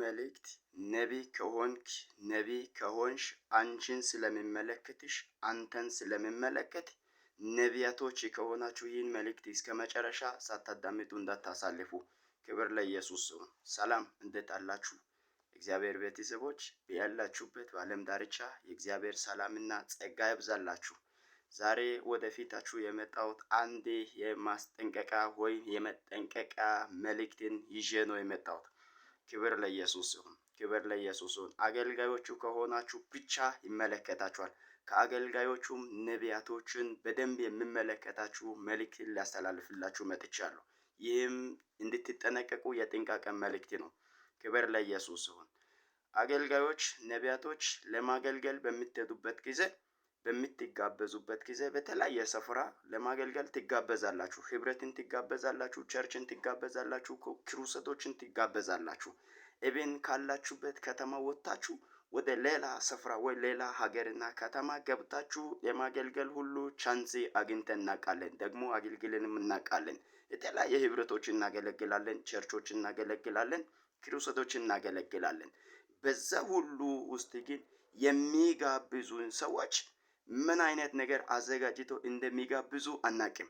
መልእክት ነቢይ ከሆንሽ አንቺን ስለሚመለከትሽ አንተን ስለሚመለከት ነቢያቶች ከሆናችሁ ይህን መልእክት እስከ መጨረሻ ሳታዳምጡ እንዳታሳልፉ። ክብር ለኢየሱስ ይሁን። ሰላም፣ እንዴት አላችሁ? እግዚአብሔር ቤተሰቦች ያላችሁበት በዓለም ዳርቻ የእግዚአብሔር ሰላምና ጸጋ ይብዛላችሁ። ዛሬ ወደፊታችሁ የመጣሁት አንዴ የማስጠንቀቂያ ወይም የመጠንቀቂያ መልእክትን ይዤ ነው የመጣሁት። ክብር ለኢየሱስ ይሁን። ክብር ለኢየሱስ ይሁን። አገልጋዮቹ ከሆናችሁ ብቻ ይመለከታችኋል። ከአገልጋዮቹም ነቢያቶችን በደንብ የሚመለከታችሁ መልእክት ሊያስተላልፍላችሁ መጥቻለሁ። ይህም እንድትጠነቀቁ የጥንቃቄ መልእክት ነው። ክብር ለኢየሱስ ይሁን። አገልጋዮች፣ ነቢያቶች ለማገልገል በምትሄዱበት ጊዜ በምትጋበዙበት ጊዜ በተለያየ ስፍራ ለማገልገል ትጋበዛላችሁ። ህብረትን ትጋበዛላችሁ፣ ቸርችን ትጋበዛላችሁ፣ ክሩሰቶችን ትጋበዛላችሁ። ኢቭን ካላችሁበት ከተማ ወጥታችሁ ወደ ሌላ ስፍራ ወይ ሌላ ሀገርና ከተማ ገብታችሁ የማገልገል ሁሉ ቻንስ አግኝተን እናውቃለን። ደግሞ አገልግለንም እናውቃለን። የተለያየ ህብረቶችን እናገለግላለን፣ ቸርቾችን እናገለግላለን፣ ክሩሰቶችን እናገለግላለን። በዛ ሁሉ ውስጥ ግን የሚጋብዙን ሰዎች ምን አይነት ነገር አዘጋጅተው እንደሚጋብዙ አናቅም።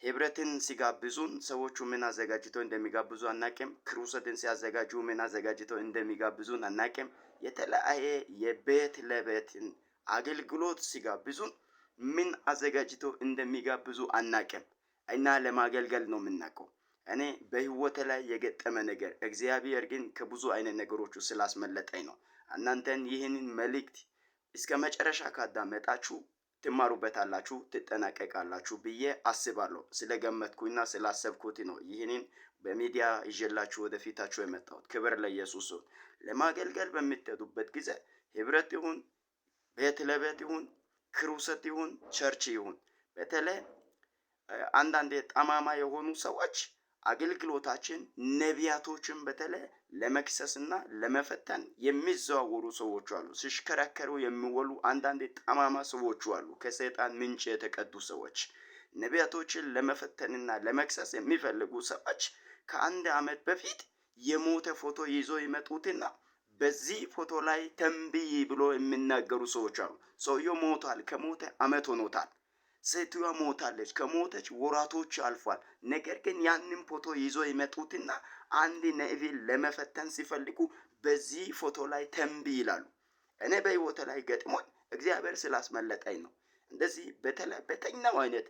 ህብረትን ሲጋብዙን ሰዎቹ ምን አዘጋጅተው እንደሚጋብዙ አናቅም። ክሩሰትን ሲያዘጋጁ ምን አዘጋጅተው እንደሚጋብዙን አናቅም። የተለያየ የቤት ለቤትን አገልግሎት ሲጋብዙን ምን አዘጋጅተው እንደሚጋብዙ አናቅም። እና ለማገልገል ነው የምናውቀው። እኔ በህይወቴ ላይ የገጠመ ነገር እግዚአብሔር ግን ከብዙ አይነት ነገሮች ስላስመለጠኝ ነው። እናንተን ይህንን መልእክት እስከ መጨረሻ ካዳመጣችሁ ትማሩበታላችሁ፣ ትጠናቀቃላችሁ ብዬ አስባለሁ። ስለገመትኩኝና ስላሰብኩት ነው ይህንን በሚዲያ ይዤላችሁ ወደፊታችሁ የመጣሁት። ክብር ለኢየሱስ ይሁን። ለማገልገል በምትሄዱበት ጊዜ ህብረት ይሁን፣ ቤት ለቤት ይሁን፣ ክሩሰት ይሁን፣ ቸርች ይሁን፣ በተለይ አንዳንድ ጠማማ የሆኑ ሰዎች አገልግሎታችን ነቢያቶችን በተለይ ለመክሰስና ለመፈተን የሚዘዋወሩ ሰዎች አሉ። ሲሽከረከሩ የሚወሉ አንዳንድ ጠማማ ሰዎች አሉ። ከሰይጣን ምንጭ የተቀዱ ሰዎች ነቢያቶችን ለመፈተንና ለመክሰስ የሚፈልጉ ሰዎች ከአንድ ዓመት በፊት የሞተ ፎቶ ይዞ ይመጡትና በዚህ ፎቶ ላይ ተንብይ ብሎ የሚናገሩ ሰዎች አሉ። ሰውየው ሞቷል፣ ከሞተ ዓመት ሆኖታል። ሴትዋ ሞታለች፣ ከሞተች ወራቶች አልፏል። ነገር ግን ያንን ፎቶ ይዞ ይመጡትና አንድ ነቢይ ለመፈተን ሲፈልጉ በዚህ ፎቶ ላይ ተንብይ ይላሉ። እኔ በህይወቴ ላይ ገጥሞኝ እግዚአብሔር ስላስመለጠኝ ነው። እንደዚህ በተኛው አይነት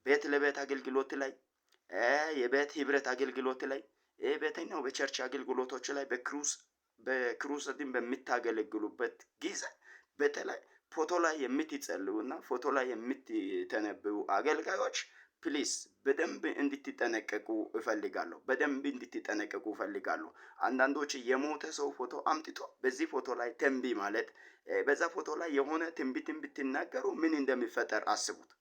ቤት ለቤት አገልግሎት ላይ፣ የቤት ህብረት አገልግሎት ላይ፣ በተኛው በቸርች አገልግሎቶች ላይ፣ በክሩሰትን በሚታገለግሉበት ጊዜ በተለይ ፎቶ ላይ የምትጸልዩና ፎቶ ላይ የምትተነብዩ አገልጋዮች ፕሊስ በደንብ እንድትጠነቀቁ እፈልጋለሁ። በደንብ እንድትጠነቀቁ እፈልጋለሁ። አንዳንዶች የሞተ ሰው ፎቶ አምጥቶ በዚህ ፎቶ ላይ ተንብይ ማለት፣ በዛ ፎቶ ላይ የሆነ ትንቢትን ብትናገሩ ምን እንደሚፈጠር አስቡት።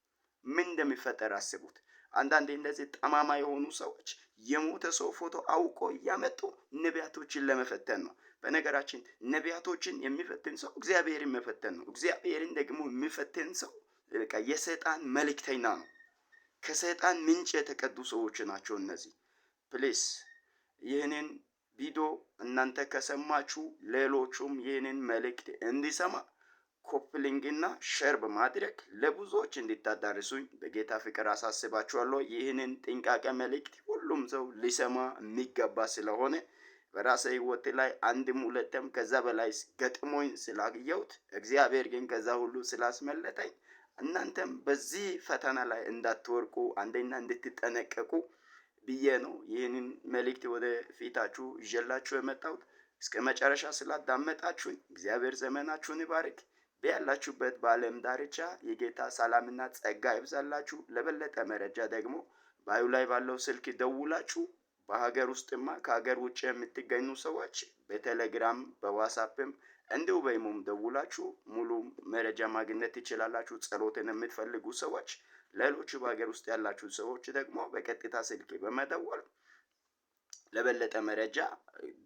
ምን እንደሚፈጠር አስቡት። አንዳንዴ እንደዚህ ጠማማ የሆኑ ሰዎች የሞተ ሰው ፎቶ አውቆ እያመጡ ነቢያቶችን ለመፈተን ነው። በነገራችን ነቢያቶችን የሚፈትን ሰው እግዚአብሔርን መፈተን ነው። እግዚአብሔርን ደግሞ የሚፈትን ሰው በቃ የሰይጣን መልእክተኛ ነው። ከሰይጣን ምንጭ የተቀዱ ሰዎች ናቸው እነዚህ። ፕሊስ ይህንን ቪዲዮ እናንተ ከሰማችሁ ሌሎቹም ይህንን መልእክት እንዲሰማ ኮፕሊንግና ሼር በማድረግ ለብዙዎች እንዲታዳርሱኝ በጌታ ፍቅር አሳስባችኋለሁ። ይህንን ጥንቃቄ መልእክት ሁሉም ሰው ሊሰማ የሚገባ ስለሆነ በራሴ ህይወት ላይ አንድም ሁለትም ከዛ በላይ ገጥሞኝ ስላየሁት እግዚአብሔር ግን ከዛ ሁሉ ስላስመለጠኝ እናንተም በዚህ ፈተና ላይ እንዳትወርቁ አንደኛ እንድትጠነቀቁ ብዬ ነው ይህንን መልእክት ወደ ፊታችሁ ይዤላችሁ የመጣሁት። እስከ መጨረሻ ስላዳመጣችሁኝ እግዚአብሔር ዘመናችሁን ይባርክ። በያላችሁበት በዓለም ዳርቻ የጌታ ሰላምና ጸጋ ይብዛላችሁ። ለበለጠ መረጃ ደግሞ ባዩ ላይ ባለው ስልክ ደውላችሁ በሀገር ውስጥማ ከሀገር ውጭ የምትገኙ ሰዎች በቴሌግራም በዋትስአፕም እንዲሁ በኢሞም ደውላችሁ ሙሉ መረጃ ማግኘት ትችላላችሁ። ጸሎትን የምትፈልጉ ሰዎች፣ ሌሎች በሀገር ውስጥ ያላችሁ ሰዎች ደግሞ በቀጥታ ስልክ በመደወል ለበለጠ መረጃ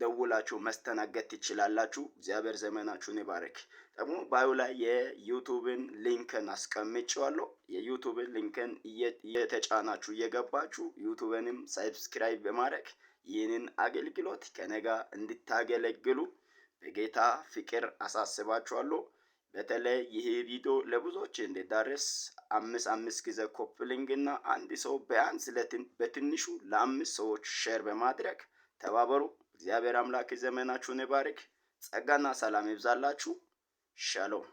ደውላችሁ መስተናገድ ትችላላችሁ። እግዚአብሔር ዘመናችሁን ይባርክ። ደግሞ ባዩ ላይ የዩቲዩብን ሊንክን አስቀምጬዋለሁ። የዩቲዩብን ሊንክን እየተጫናችሁ እየገባችሁ ዩቲዩብንም ሰብስክራይብ በማድረግ ይህንን አገልግሎት ከነጋ እንድታገለግሉ በጌታ ፍቅር አሳስባችኋለሁ። በተለይ ይሄ ቪዲዮ ለብዙዎች እንዲዳረስ 5 ጊዜ ኮፕሊንግ እና አንድ ሰው ቢያንስ በትንሹ ለ5 ሰዎች ሼር በማድረግ ተባበሩ። እግዚአብሔር አምላክ ዘመናችሁን ይባርክ። ጸጋና ሰላም ይብዛላችሁ። ሻሎም